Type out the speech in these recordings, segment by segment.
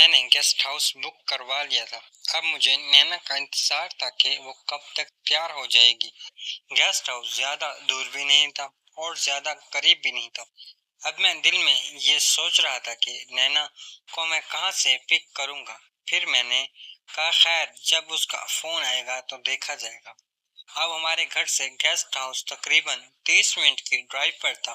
میں نے guest house بک کروا لیا تھا۔ اب مجھے نینا کا انتظار تھا کہ وہ کب تک تیار ہو جائے گی۔ گیسٹ ہاؤس زیادہ دور بھی نہیں تھا اور زیادہ قریب بھی نہیں تھا۔ اب میں دل میں یہ سوچ رہا تھا کہ نینا کو میں کہاں سے پک کروں گا۔ پھر میں نے کہا خیر جب اس کا فون آئے گا تو دیکھا جائے گا۔ اب ہمارے گھر سے گیسٹ ہاؤس تقریباً 30 منٹ کی ڈرائیو پر تھا۔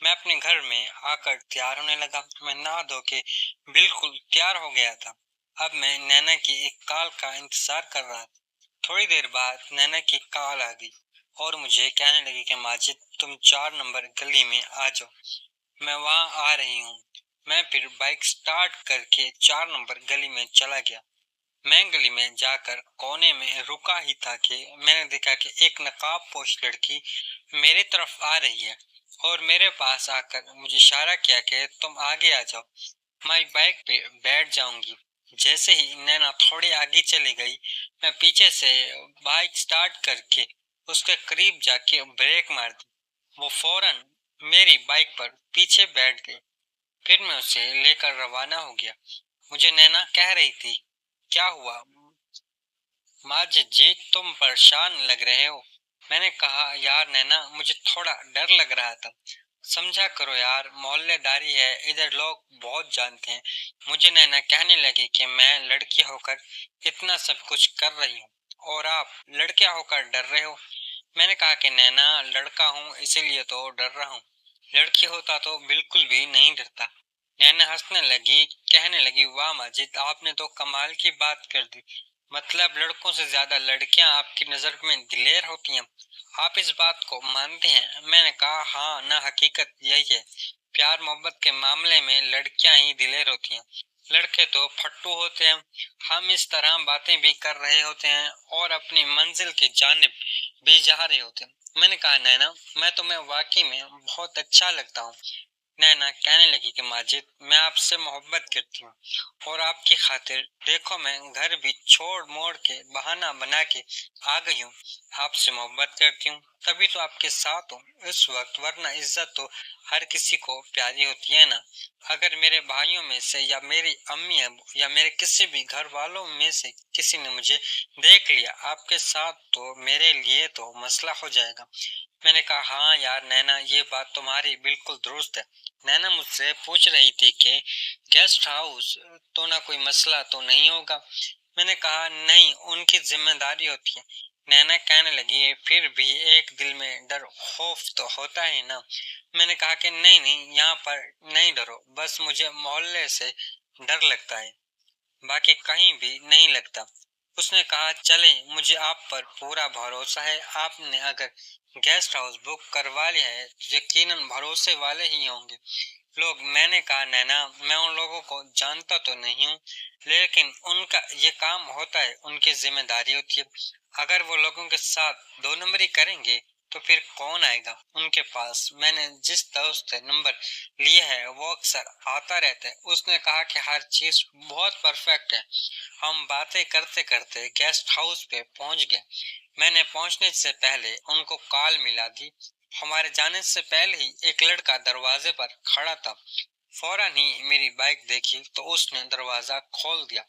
میں اپنے گھر میں آ کر تیار ہونے لگا۔ میں نہا دھو کے بالکل تیار ہو گیا تھا۔ اب میں نینا کی ایک کال کا انتظار کر رہا تھا۔ تھوڑی دیر بعد نینا کی کال آ گئی اور مجھے کہنے لگی کہ ماجد تم 4 نمبر گلی میں آ جاؤ، میں وہاں آ رہی ہوں۔ میں پھر بائک سٹارٹ کر کے 4 نمبر گلی میں چلا گیا۔ میں گلی میں جا کر کونے میں رکا ہی تھا کہ میں نے دیکھا کہ ایک نقاب پوش لڑکی میری طرف آ رہی ہے اور میرے پاس آ کر مجھے اشارہ کیا کہ تم آگے آ جاؤ، میں بائک پہ بیٹھ جاؤں گی۔ جیسے ہی نینا تھوڑی آگے چلی گئی، میں پیچھے سے بائک سٹارٹ کر کے اس کے قریب جا کے بریک مار دی۔ وہ فوراً میری بائک پر پیچھے بیٹھ گئی۔ پھر میں اسے لے کر روانہ ہو گیا۔ مجھے نینا کہہ رہی تھی کیا ہوا ماجد جی تم پریشان لگ رہے ہو۔ میں نے کہا یار نینا مجھے تھوڑا ڈر لگ رہا تھا، سمجھا کرو یار محلے داری ہے، ادھر لوگ بہت جانتے ہیں۔ مجھے نینا کہنے لگی کہ میں لڑکی ہو کر اتنا سب کچھ کر رہی ہوں اور آپ لڑکے ہو کر ڈر رہے ہو۔ میں نے کہا کہ نینا لڑکا ہوں اسی لیے تو ڈر رہا ہوں، لڑکی ہوتا تو بالکل بھی نہیں ڈرتا۔ نینا ہنسنے لگی، کہنے لگی واہ ماجد آپ نے تو کمال کی بات کر دی، مطلب لڑکوں سے زیادہ لڑکیاں آپ کی نظر میں دلیر ہوتی ہیں، آپ اس بات کو مانتے ہیں؟ میں نے کہا ہاں نا حقیقت یہی ہے، پیار محبت کے معاملے میں لڑکیاں ہی دلیر ہوتی ہیں، لڑکے تو پھٹو ہوتے ہیں۔ ہم اس طرح باتیں بھی کر رہے ہوتے ہیں اور اپنی منزل کی جانب بھی جا رہے ہوتے ہیں۔ میں نے کہا نینا میں تمہیں واقعی میں بہت اچھا لگتا ہوں۔ نینا کہنے لگی کہ ماجد میں آپ سے محبت کرتی ہوں اور آپ کی خاطر دیکھو میں گھر بھی چھوڑ موڑ کے بہانہ بنا کے آ گئی ہوں، آپ سے محبت کرتی ہوں تبھی تو آپ کے ساتھ ہوں اس وقت، ورنہ عزت تو ہر کسی کو پیاری ہوتی ہے نا۔ اگر میرے بھائیوں میں سے یا میری امی ابو یا میرے کسی بھی گھر والوں میں سے کسی نے مجھے دیکھ لیا آپ کے ساتھ تو میرے لیے تو مسئلہ ہو جائے گا۔ میں نے کہا ہاں یار نینا یہ بات تمہاری بالکل درست ہے۔ نینا مجھ سے پوچھ رہی تھی کہ گیسٹ ہاؤس تو نہ کوئی مسئلہ تو نہیں ہوگا۔ میں نے کہا نہیں ان کی ذمہ داری ہوتی ہے۔ نینا کہنے لگی پھر بھی ایک دل میں ڈر خوف تو ہوتا ہے نا۔ میں نے کہا کہ نہیں یہاں پر نہیں ڈرو، بس مجھے محلے سے ڈر لگتا ہے، باقی کہیں بھی نہیں لگتا۔ اس نے کہا چلیں مجھے آپ پر پورا بھروسہ ہے، آپ نے اگر گیسٹ ہاؤس بک کروا لیا ہے تو یقیناً بھروسے والے ہی ہوں گے لوگ۔ میں نے کہا نینا میں ان لوگوں کو جانتا تو نہیں ہوں، لیکن ان کا یہ کام ہوتا ہے، ان کی ذمہ داری ہوتی ہے، اگر وہ لوگوں کے ساتھ 2 نمبری کریں گے تو پھر کون آئے گا ان کے پاس۔ میں نے جس دوست سے نمبر لیا ہے وہ اکثر آتا رہتا ہے۔ اس نے کہا کہ ہر چیز بہت پرفیکٹ ہے۔ ہم باتیں کرتے کرتے گیسٹ ہاؤس پہ پہنچ گئے۔ میں نے پہنچنے سے پہلے ان کو کال ملا دی۔ ہمارے جانے سے پہلے ہی ایک لڑکا دروازے پر کھڑا تھا، فوراً ہی میری بائک دیکھی تو اس نے دروازہ کھول دیا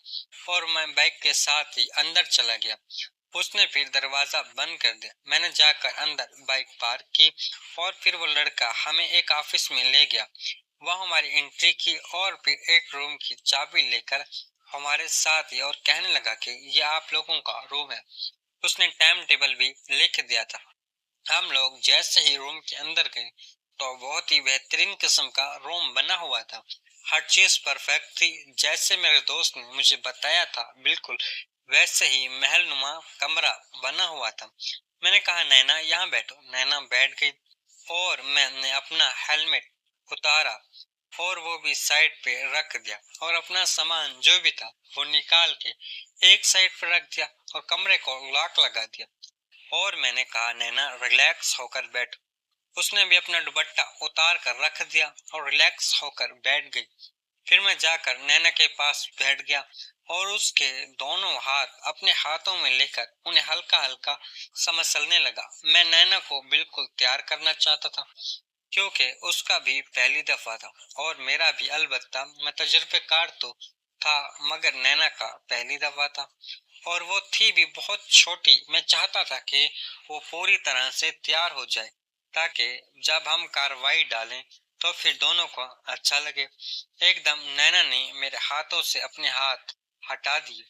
اور میں بائک کے ساتھ ہی اندر چلا گیا۔ اس نے پھر دروازہ بند کر دیا۔ میں نے جا کر اندر بائک پارک کی اور پھر وہ لڑکا ہمیں ایک آفس میں لے گیا، وہاں ہماری انٹری کی اور پھر ایک روم کی چابی لے کر ہمارے ساتھ ہی اور کہنے لگا کہ یہ آپ لوگوں کا روم ہے۔ اس نے ٹائم ٹیبل بھی لکھ دیا تھا۔ ہم لوگ جیسے ہی روم کے اندر گئے تو بہت ہی بہترین قسم کا روم بنا ہوا تھا، ہر چیز پرفیکٹ تھی، جیسے میرے دوست نے مجھے بتایا تھا بالکل ویسے ہی محل نما کمرہ بنا ہوا تھا۔ میں نے کہا نینا یہاں بیٹھو۔ نینا بیٹھ گئی اور میں نے اپنا ہیلمٹ اتارا اور وہ بھی سائڈ پہ رکھ دیا اور اپنا سامان جو بھی تھا وہ نکال کے ایک سائڈ پہ رکھ دیا اور کمرے کو لاک لگا دیا اور میں نے کہا نینا ریلیکس ہو کر بیٹھو۔ اس نے بھی اپنا دوپٹہ اتار کر رکھ دیا اور ریلیکس ہو کر بیٹھ گئی۔ پھر میں جا کر نینا کے پاس بیٹھ گیا اور اس کے دونوں ہاتھ اپنے ہاتھوں میں لے کر انہیں ہلکا ہلکا سا مسلنے لگا۔ میں نینا کو بالکل تیار کرنا چاہتا تھا کیونکہ اس کا بھی پہلی دفعہ تھا اور میرا بھی، البتہ میں تجربے کار تو تھا مگر نینا کا پہلی دفعہ تھا، اور وہ تھی بھی بہت چھوٹی۔ میں چاہتا تھا کہ وہ پوری طرح سے تیار ہو جائے تاکہ جب ہم کارروائی ڈالیں تو پھر دونوں کو اچھا لگے۔ ایک دم نینا نے میرے ہاتھوں سے اپنے ہاتھ ہٹا دیے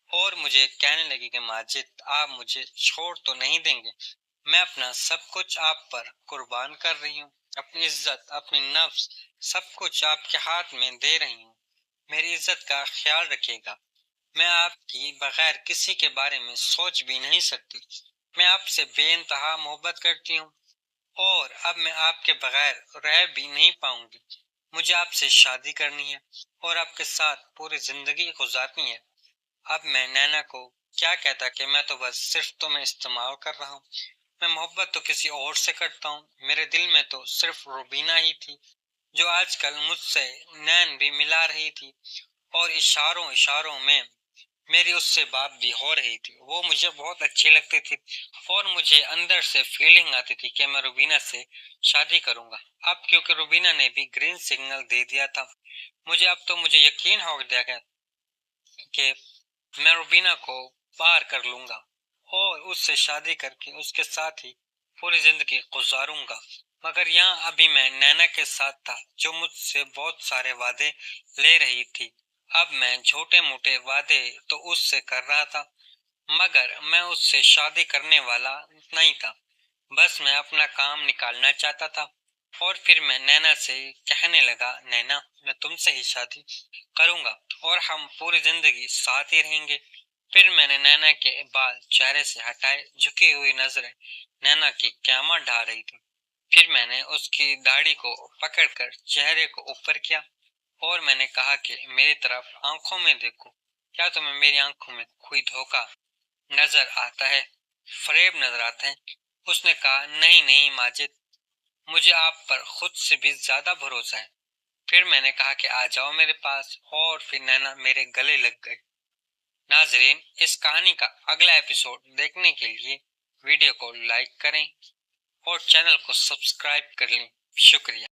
اور مجھے کہنے لگی کہ ماجد، آپ مجھے چھوڑ تو نہیں دیں گے؟ میں اپنا سب کچھ آپ پر قربان کر رہی ہوں، اپنی عزت، اپنی نفس، سب کچھ آپ کے ہاتھ میں دے رہی ہوں۔ میری عزت کا خیال رکھیے گا۔ میں آپ کی بغیر کسی کے بارے میں سوچ بھی نہیں سکتی۔ میں آپ سے بے انتہا محبت کرتی ہوں اور اب میں آپ کے بغیر رہ بھی نہیں پاؤں گی۔ مجھے آپ سے شادی کرنی ہے اور آپ کے ساتھ پوری زندگی گزارنی ہے۔ اب میں نینا کو کیا کہتا کہ میں تو بس صرف تمہیں استعمال کر رہا ہوں۔ میں محبت تو کسی اور سے کرتا ہوں۔ میرے دل میں تو صرف روبینہ ہی تھی جو آج کل مجھ سے نین بھی ملا رہی تھی، اور اشاروں میں میری اس سے بات بھی ہو رہی تھی۔ وہ مجھے بہت اچھی لگتی تھی اور مجھے اندر سے فیلنگ آتی تھی کہ میں روبینہ سے شادی کروں گا۔ اب کیونکہ روبینہ نے بھی گرین سگنل دے دیا تھا، مجھے یقین ہو گیا کہ میں روبینہ کو پار کر لوں گا اور اس سے شادی کر کے اس کے ساتھ ہی پوری زندگی گزاروں گا۔ مگر یہاں ابھی میں نینا کے ساتھ تھا جو مجھ سے بہت سارے وعدے لے رہی تھی۔ اب میں چھوٹے موٹے وعدے تو اس سے کر رہا تھا مگر میں اس سے شادی کرنے والا نہیں تھا۔ بس میں اپنا کام نکالنا چاہتا تھا، اور پھر میں نینا سے کہنے لگا، نینا، میں تم سے ہی شادی کروں گا اور ہم پوری زندگی ساتھ ہی رہیں گے۔ پھر میں نے نینا کے بال چہرے سے ہٹائے، جھکی ہوئی نظریں نینا کی قیامت ڈھا رہی تھی۔ پھر میں نے اس کی داڑھی کو پکڑ کر چہرے کو اوپر کیا اور میں نے کہا کہ میری طرف آنکھوں میں دیکھو، کیا تمہیں میری آنکھوں میں کوئی دھوکہ نظر آتا ہے، فریب نظر آتا ہے؟ اس نے کہا، نہیں ماجد، مجھے آپ پر خود سے بھی زیادہ بھروسہ ہے۔ پھر میں نے کہا کہ آ جاؤ میرے پاس، اور پھر نینا میرے گلے لگ گئی۔ ناظرین، اس کہانی کا اگلا ایپیسوڈ دیکھنے کے لیے ویڈیو کو لائک کریں اور چینل کو سبسکرائب کر لیں۔ شکریہ۔